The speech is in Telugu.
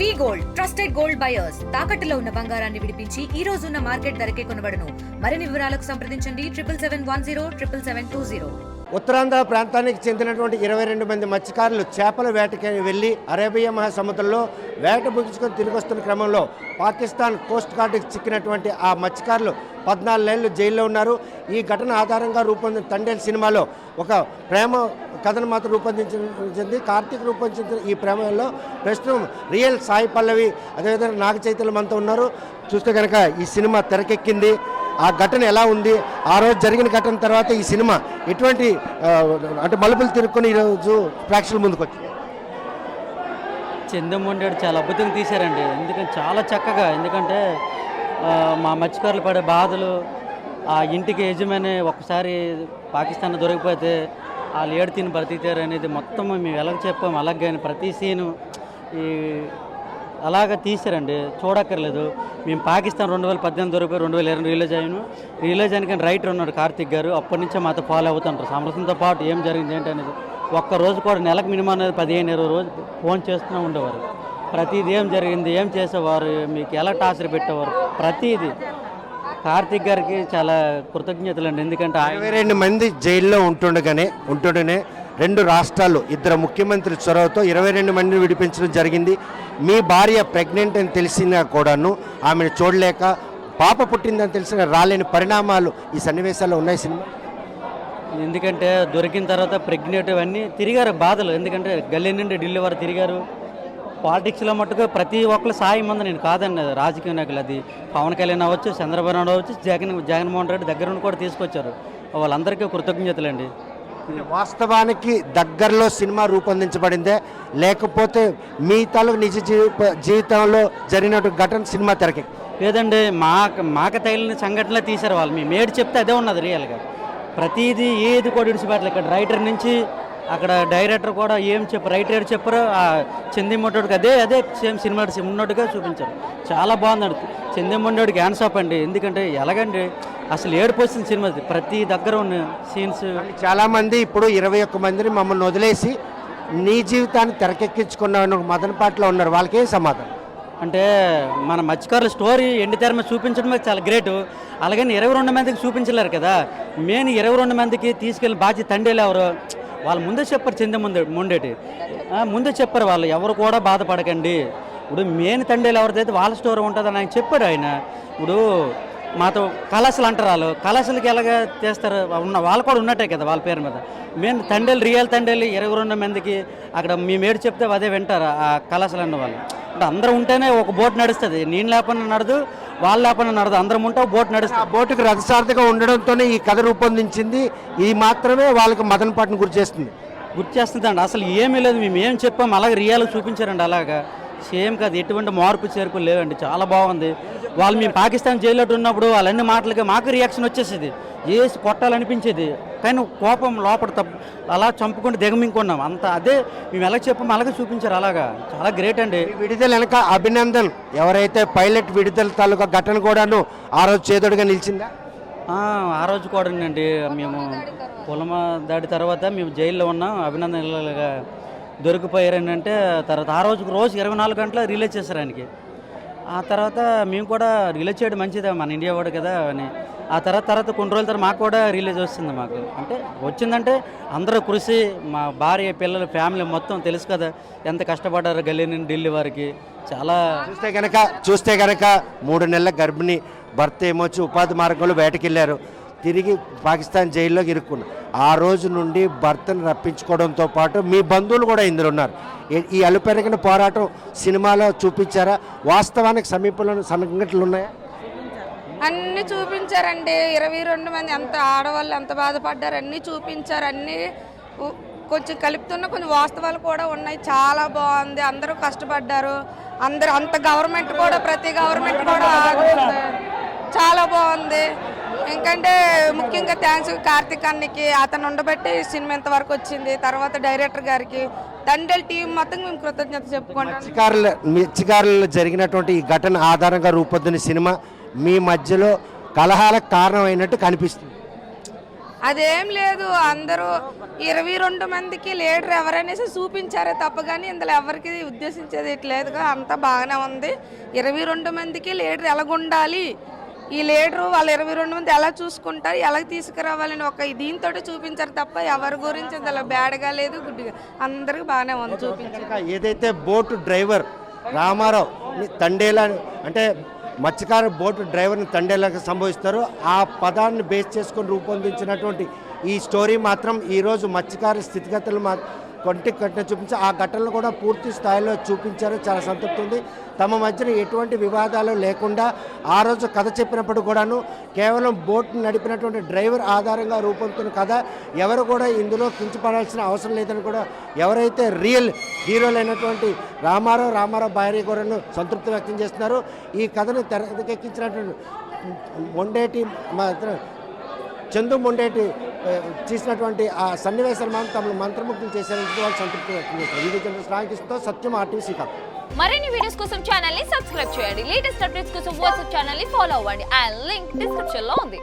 వి గోల్డ్ ట్రస్టెడ్ గోల్డ్ బయర్స్ తాకట్టులో ఉన్న బంగారాన్ని విడిపించి ఈ రోజు ఉన్న మార్కెట్ ధరకే కొనబడును. మరిన్ని వివరాలకు సంప్రదించండి 77107720. ఉత్తరాంధ్ర ప్రాంతానికి చెందినటువంటి 22 మంది మత్స్యకారులు చేపల వేటకి వెళ్లి అరేబియా మహాసముద్రంలో వేట ముగించుకొని తిరిగి వస్తున్న క్రమంలో పాకిస్తాన్ కోస్ట్ గార్డుకి చిక్కినటువంటి ఆ మత్స్యకారులు 14 ఏళ్ళు జైల్లో ఉన్నారు. ఈ ఘటన ఆధారంగా రూపొందిన తండేల్ సినిమాలో ఒక ప్రేమ కథను మాత్రం రూపొందించింది. కార్తీక్ రూపొందించిన ఈ ప్రేమలో ప్రస్తుతం రియల్ సాయి పల్లవి అదేవిధంగా నాగ చైతన్యం అంతా ఉన్నారు. చూస్తే కనుక ఈ సినిమా తెరకెక్కింది. ఆ ఘటన ఎలా ఉంది, ఆ రోజు జరిగిన ఘటన తర్వాత ఈ సినిమా ఎటువంటి అంటే మలుపులు తిరుక్కొని ఈరోజు ప్రేక్షకుల ముందుకు వచ్చింది. చందమొండేడు చాలా అద్భుతంగా తీశారండి. ఎందుకంటే చాలా చక్కగా, ఎందుకంటే మా మత్స్యకారులు పడే బాధలు, ఆ ఇంటికి యజమాని ఒక్కసారి పాకిస్తాన్ దొరికిపోతే వాళ్ళు ఏడు తిని బ్రతికారు అనేది మొత్తం మేము ఎలాగ చెప్పాము. అలాగే ప్రతి సీను ఈ అలాగ తీశారండి, చూడక్కర్లేదు. మేము పాకిస్తాన్ 2018 దొరికిపోయి 2020 రిలీజ్ అయిన కానీ రైటర్ ఉన్నాడు కార్తీక్ గారు. అప్పటి నుంచే మాతో ఫాలో అవుతుంటారు. సమరసంతో పాటు ఏం జరిగింది ఏంటి అనేది ఒక్కరోజు కూడా నెలకు మినిమం అనేది 15-20 రోజు ఫోన్ చేస్తూనే ఉండేవారు. ప్రతిదీ ఏం జరిగింది, ఏం చేసేవారు, మీకు ఎలా టార్చర్ పెట్టేవారు, ప్రతిదీ కార్తీక్ గారికి చాలా కృతజ్ఞతలు అండి. ఎందుకంటే 22 మంది జైల్లో ఉంటుండగానే 2 రాష్ట్రాలు 2 ముఖ్యమంత్రుల చొరవతో 22 మందిని విడిపించడం జరిగింది. మీ భార్య ప్రెగ్నెంట్ అని తెలిసినా కూడాను ఆమెను చూడలేక, పాప పుట్టిందని తెలిసిన రాలేని పరిణామాలు ఈ సన్నివేశాల్లో ఉన్నాయి సినిమా. ఎందుకంటే దొరికిన తర్వాత ప్రెగ్నెంట్ అన్నీ తిరిగారు బాధలు. ఎందుకంటే గల్లీ నుండి ఢిల్లీ వరకు తిరిగారు. పాలిటిక్స్లో మట్టుకు ప్రతి ఒక్కరు సాయం ఉంది, నేను కాదన్నది. రాజకీయ నాయకులు అది పవన్ కళ్యాణ్ అవ్వచ్చు, చంద్రబాబు నాయుడు అవ్వచ్చు, జగన్మోహన్ రెడ్డి దగ్గర నుండి కూడా తీసుకొచ్చారు. వాళ్ళందరికీ కృతజ్ఞతలండి. వాస్తవానికి దగ్గరలో సినిమా రూపొందించబడిందే, లేకపోతే మీ తాలూకు నిజ జీవితంలో జరిగినటువంటి ఘటన సినిమా తెరకి లేదండి. మాకు తగిలిన సంఘటనలే తీశారు వాళ్ళు. మేము ఏడు చెప్తే అదే ఉన్నది రియల్గా. ప్రతిదీ ఏది కూడా విడిచిపెట్టలేదు. ఇక్కడ రైటర్ నుంచి అక్కడ డైరెక్టర్ కూడా ఏం రైటర్ చెప్పారో ఆ చందిమొండోడికి అదే సేమ్ సినిమా ఉన్నట్టుగా చూపించారు. చాలా బాగుందండి. చందిమొండోడికి హ్యాండ్స్ ఆఫ్ అండి. ఎందుకంటే ఎలాగండి అసలు ఏడుపు వస్తుంది సినిమా, ప్రతి దగ్గర ఉన్న సీన్స్. చాలామంది ఇప్పుడు 21 మందిని మమ్మల్ని వదిలేసి నీ జీవితాన్ని తెరకెక్కించుకున్న మదనపాట్లో ఉన్నారు. వాళ్ళకే సమాధానం అంటే మన మత్స్యకారుల స్టోరీ ఎండి తెర మీద చూపించడమే చాలా గ్రేటు. అలాగని 22 మందికి చూపించలేరు కదా. మెయిన్ 22 మందికి తీసుకెళ్ళిన బాధ్యత తండేలు ఎవరు, వాళ్ళు ముందే చెప్పారు. చందమొండేటి ముందే చెప్పారు వాళ్ళు, ఎవరు కూడా బాధపడకండి. ఇప్పుడు మెయిన్ తండేలు ఎవరిదైతే వాళ్ళ స్టోరీ ఉంటుందని ఆయన చెప్పాడు. ఆయన ఇప్పుడు మాతో కళాశాలు అంటారు. వాళ్ళు కళాశాలకి ఎలాగ చేస్తారు, వాళ్ళు కూడా ఉన్నట్టే కదా వాళ్ళ పేరు మీద. మెయిన్ తండేలు రియల్ తండేలు 22 మందికి అక్కడ మేము ఏడు చెప్తే అదే వింటారు ఆ కళాశాల అన్న వాళ్ళు. అంటే అందరూ ఉంటేనే ఒక బోట్ నడుస్తుంది. నేను లేపన్నా నడదు, వాళ్ళు లేపన్నా నడదు, అందరం ఉంటే బోట్ నడుస్తుంది. ఆ బోటుకి రథసారథిగా ఉండడంతోనే ఈ కథ రూపొందించింది. ఇది మాత్రమే వాళ్ళకి మదనపాటును గురి చేస్తుందండి. అసలు ఏమీ లేదు, మేము ఏం చెప్పాము అలాగే రియల్గా చూపించారండి. అలాగా సేమ్ కాదు, ఎటువంటి మార్పు చేర్పులు లేవండి. చాలా బాగుంది. వాళ్ళు మేము పాకిస్తాన్ జైల్లో ఉన్నప్పుడు వాళ్ళన్ని మాటలకి మాకు రియాక్షన్ వచ్చేసేది, వేసి కొట్టాలనిపించేది. కానీ కోపం లోపల అలా చంపుకుంటూ దిగమింకున్నాం అంత. అదే మేము ఎలా చెప్పాము అలాగే చూపించారు. అలాగా చాలా గ్రేట్ అండి. విడుదల వెనక అభినందన్ ఎవరైతే పైలట్ విడుదల తాలూకా ఘటన కూడాను ఆ రోజు చేదోడుగా నిలిచిందా? ఆ రోజు కూడా అండి మేము పొలమ దాడి తర్వాత మేము జైల్లో ఉన్నాం. అభినందన్ ఇళ్ళగా దొరికిపోయారని అంటే తర్వాత ఆ రోజు 24 గంటలు రిలీజ్ చేశారు ఆయనకి. ఆ తర్వాత మేము కూడా రిలీజ్ చేయడం మంచిదే, మన ఇండియా వాడు కదా అని. ఆ తర్వాత కొన్ని రోజుల తర్వాత మాకు కూడా రిలీజ్ వస్తుంది. మాకు అంటే వచ్చిందంటే అందరూ కృషి, మా భార్య పిల్లలు ఫ్యామిలీ మొత్తం తెలుసు కదా ఎంత కష్టపడ్డారు గల్లీ నుండి ఢిల్లీ వారికి. చాలా చూస్తే కనుక 3 నెలల గర్భిణి భర్త ఏమొచ్చి ఉపాధి మార్గంలో బయటకెళ్ళారు, తిరిగి పాకిస్తాన్ జైల్లోకి ఇరుక్కున్నారు. ఆ రోజు నుండి భర్తను రప్పించుకోవడంతో పాటు మీ బంధువులు కూడా ఇందులో ఉన్నారు. ఈ అలుపెరగిన పోరాటం సినిమాలో చూపించారా? వాస్తవానికి సమీపంలో సంఘటనలు ఉన్నాయా? అన్నీ చూపించారండి. 22 మంది ఎంత ఆడవాళ్ళు ఎంత బాధపడ్డారు అన్నీ చూపించారు. అన్నీ కొంచెం కలుపుతున్న కొన్ని వాస్తవాలు కూడా ఉన్నాయి. చాలా బాగుంది. అందరూ కష్టపడ్డారు. అందరూ అంత గవర్నమెంట్ కూడా ప్రతి గవర్నమెంట్ కూడా చాలా బాగుంది. ఎందుకంటే ముఖ్యంగా థ్యాంక్స్ కార్తీక్ అన్నకి, అతను ఉండబట్టి సినిమా ఇంతవరకు వచ్చింది. తర్వాత డైరెక్టర్ గారికి, తండేల్ టీం మొత్తం మేము కృతజ్ఞత చెప్పుకుంటాం. మత్స్యకారులు జరిగినటువంటి ఈ ఘటన ఆధారంగా రూపొందిన సినిమా మీ మధ్యలో కలహాలకు కారణమైనట్టు కనిపిస్తుంది. అదేం లేదు, అందరూ 22 మందికి లీడర్ ఎవరనేసి చూపించారే తప్ప కానీ ఇందులో ఎవరికి ఉద్దేశించేది లేదుగా, అంతా బాగానే ఉంది. 22 మందికి లీడర్ ఎలాగుండాలి, ఈ లీడరు వాళ్ళు 22 మంది ఎలా చూసుకుంటారు, ఎలా తీసుకురావాలని ఒక దీంతో చూపించారు తప్ప ఎవరి గురించి ఇందులో బ్యాడ్గా లేదు, గుడ్డిగా అందరికి బాగానే ఉంది చూపించారు. ఏదైతే బోటు డ్రైవర్ రామారావు తండేలా అంటే మత్స్యకార బోటు డ్రైవర్ని తండేలాగా సంభవిస్తారో ఆ పదాన్ని బేస్ చేసుకొని రూపొందించినటువంటి ఈ స్టోరీ మాత్రం ఈరోజు మత్స్యకార స్థితిగతులు కొంటికి కట్టిన చూపించి ఆ ఘటనలు కూడా పూర్తి స్థాయిలో చూపించారు. చాలా సంతృప్తి ఉంది. తమ మధ్యన ఎటువంటి వివాదాలు లేకుండా ఆ రోజు కథ చెప్పినప్పుడు కూడాను కేవలం బోట్ నడిపినటువంటి డ్రైవర్ ఆధారంగా రూపొందుతున్న కథ, ఎవరు కూడా ఇందులో కించపడాల్సిన అవసరం లేదని కూడా ఎవరైతే రియల్ హీరోలైనటువంటి రామారావు భార్య కూడాను సంతృప్తి వ్యక్తం చేస్తున్నారు. ఈ కథను తెరకెక్కించినటువంటి మొండేటి చందు మొండేటి చేసినటువంటి ఆ సన్నివేశాలు మాత్రం తమను మంత్రముగ్ధులు చేశారని వాళ్ళు సంతృప్తి వ్యక్తం చేస్తారు. వీడియో జర్నలిస్ట్ రామకృష్ణతో సత్యం, RTV శ్రీకాకుళం. మరిన్ని వీడియోస్ కోసం ఛానల్ ని సబ్స్క్రైబ్ చేయండి. లేటెస్ట్ అప్డేట్స్ కోసం వాట్సాప్ ఛానల్ ని ఫాలో అవ్వండి. ఆ లింక్ డిస్క్రిప్షన్ లో ఉంది.